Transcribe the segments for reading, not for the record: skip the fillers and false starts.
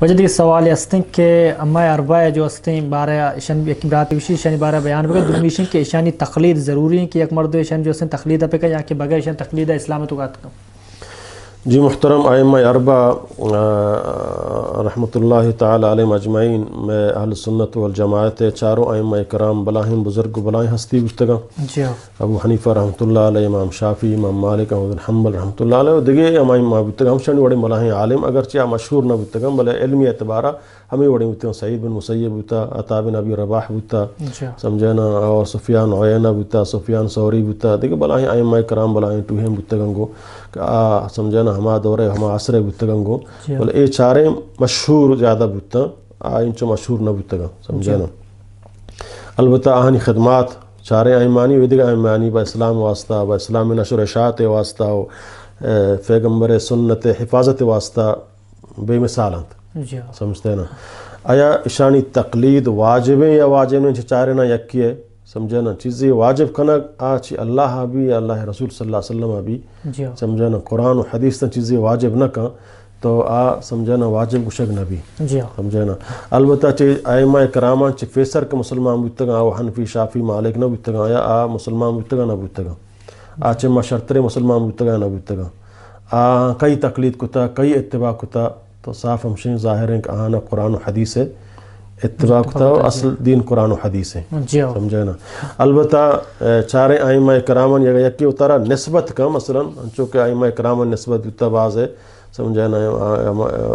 وجہ دیگه سوالی هستن که اما اربعه جو هستن برای ایشان یک مراتب ایشان برای بیان بگه دومیشن که ایشانی تقلید ضروری ہے کہ یک مرد ایشان جو هستن تقلید بکن یا کہ بغیر ایشان تقلید اسلام تو قات کن. جی محترم ائمہ اربع رحمۃ اللہ تعالی علیہم اجمعین میں اہل سنت والجماعت چاروں ائمہ کرام بلاہم بزرگ بلاہیں ہستی گفتگاں جی ابو حنیفہ رحمۃ اللہ علیہ، امام شافعی، امام مالک، احمد بن حنبل رحمۃ اللہ علیہ دیگے ائمہ گفتگاں ہم بڑے بلاہیں عالم اگرچہ مشہور نہ گفتگاں بلے علمی اعتبارہ ہمیں بڑے گفتگاں سعید بن مسیب ہوتا، عطا بن ابی رباح ہوتا سمجھنا، اور سفیان عیینہ ہوتا، سفیان ثوری ہوتا دیگے بلاہیں ائمہ کرام بلاہیں ٹوہم گفتگاں گو سمجھنا ہما دورے ہما عصر گفتگاں گو بلے اے چاریں مشہور زیادہ بودتا انچو مشہور نہ بودتا سمجھنا. البتہ آہنی خدمات چاریں ائمانی ودگا ائمانی با اسلام واسطہ، با اسلام نشر اشاعت واسطہ، پیغمبر سنت حفاظت واسطہ بے مثال ہیں سمجھتے نا. آیا اشانی تقلید واجب ہے یا واجب نہیں چاریں نا یکی ہے سمجھنا. چیزیں واجب کنا آچی اللہ بھی اللہ رسول صلی اللہ علیہ وسلم بھی سمجھنا. قرآن و حدیث تا چیزیں واجب نہ کن تو سمجھنا واجب گشگ نبی سمجھنا. البتہ ائمہ کرامان چی فیسر کے مسلمان بودتگاں او حنفی شافی مالک نہ بودتگاں یا مسلمان بودتگاں نہ بودتگاں آچے مشرطر مسلمان بودتگاں نہ بودتگاں کئی تقلید کتا کئی اتباع کتا تو صاف ہمشن ظاہر ہیں کہ آنا قرآن و حدیث ہے اتباع کتا اصل دین قرآن و حدیث ہے سمجھنا. البتہ چاریں ائمہ کرامان یکی اتارا نسبت کا مثلا چونکہ ائمہ کرامان نسبت دیتا باز ہے سمجھنا.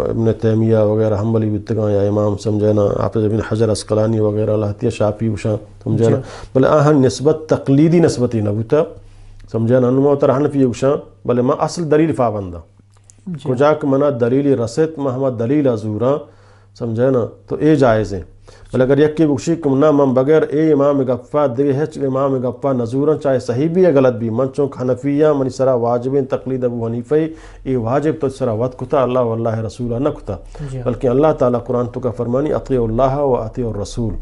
ابن تیمیہ وغیرہ حنبلی بودتگاں یا امام سمجھنا حافظ ابن حجر عسقلانی وغیرہ لہتیہ شافعی وشاں سمجھنا. بلے آہن نسبت تقلیدی نسبتی نہ بوتا سمجھنا. انما اتر حنفی وشاں بلے ما اصل دلیل فابندہ کجاک منا دلیل رسط ما ہما دلیل ازوراں سمجھنا تو اے جائز ہیں. بل اگر یکی بخشی کم نہ من بغیر اے امام گفا دیگے ہچ امام گفا نظوراں چاہے صحیح بھی یا غلط بھی من چونک حنفیہ منی سرا واجبین تقلید ابو حنیفہ ای واجب تو سرا وقت کتا اللہ واللہ رسولہ نہ کتا بلکہ اللہ تعالیٰ قرآن تو کا فرمانی اطیعوا اللہ و اطیعوا الرسول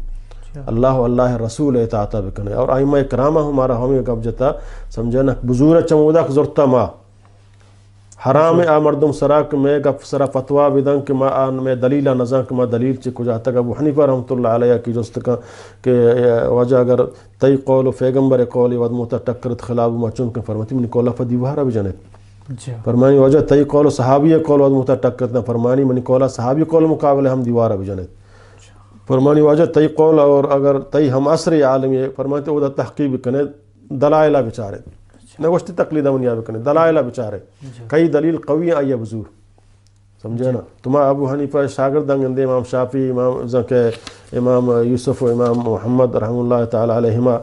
اللہ واللہ رسول اطاعت بکنے. اور ائمہ کرامہ ہمارا ہمیں گف جتا سمجھنا بزور چمودہ زرتا ما حرام آ مردم سراک میں گف سرا فتویٰ بدن کہ ما آن میں دلیلہ نظام کہ ما دلیل چی کجا تک ابو حنیفہ رحمۃ اللہ علیہ کی جست کا کہ وجہ اگر تی قول و پیغمبر قولی ودموتا ٹکرت خلاف ما چونکہ فرماتی منی قولہ فدی وہارا بھی جانت فرمانی وجہ تی قول و صحابی قول ودموتا ٹکرت نہ فرمانی منی قولہ صحابی قول مقابلے ہم دیوارا بھی جانت فرمانی وجہ تی قول اور اگر تی ہم عصر عالمی فرمانی تو وہ تحقیق کنے دلائلہ بچارے نگوشتی تقلیدہ منیا بکنے دلائلہ بچارے کئی دلیل قوی آئیے بزور سمجھے نا. تمہا ابو حنیفہ شاگردان گندے امام شافعی امام یوسف و امام محمد رحم اللہ تعالی علیہما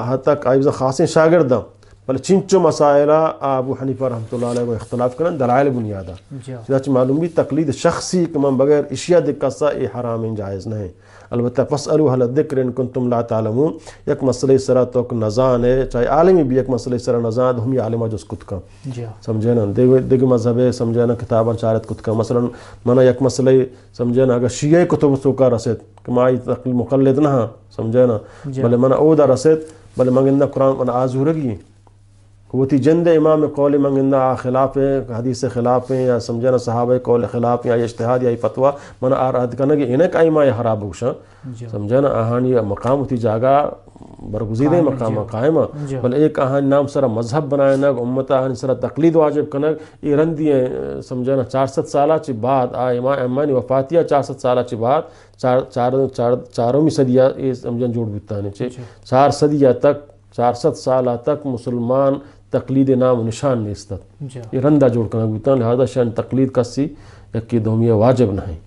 حتیٰ آئیزہ خاصیں شاگردان بل چنچو مسائلہ ابو حنیفہ رحمۃ اللہ علیہ کو اختلاف کرن دلائل بنیادہ چنانچہ معلوم بھی تقلید شخصی کہ من بغیر اشیاء دکسا اے حرام جائز نہیں. البتہ فاسألوا اہل الذکر ان کنتم لا تعلمون یک مسئلہ سرا توک نزان ہے چاہے عالمی بھی یک مسئلہ سرا نزان ہم یہ عالمہ جس کت کا سمجھینا دیکھ مذہب ہے سمجھینا کتاباں چارت کت کا مثلا منا یک مسئلہ سمجھینا اگر شیعہ کتب سوکا رسید کہ مائی تقلید مقلد نہ سمجھینا بلے منا اودا رسید بلے منگندہ قرآن منا آزورگی قوتی جند امام قول منگندہ خلاف ہیں حدیث خلاف ہیں یا سمجھنا صحابہ قول خلاف یا اجتہاد یا فتویٰ من آراد کرنا کہ انہیں ائمہ خراب ہوشاں سمجھنا. آہانی مقام ہوتی جاگا برگزیدہ مقام قائمہ بل ایک آہانی نام سرا مذہب بنائے نگ امت آہانی سرا تقلید واجب کنگ یہ رندی ہیں سمجھنا 400 سالہ چی بعد امانی وفاتیہ 400 سالہ چی بعد چارویں صدیہ یہ سمجھن جوڑ بیتانے چھے 4 صدیہ تک 400 سالہ تک مسلمان تقلید نام و نشان نہیں استد یہ رندہ جوڑ کرنا بیتانے لہذا شان تقلید کسی یکی دومیہ واجب نہیں.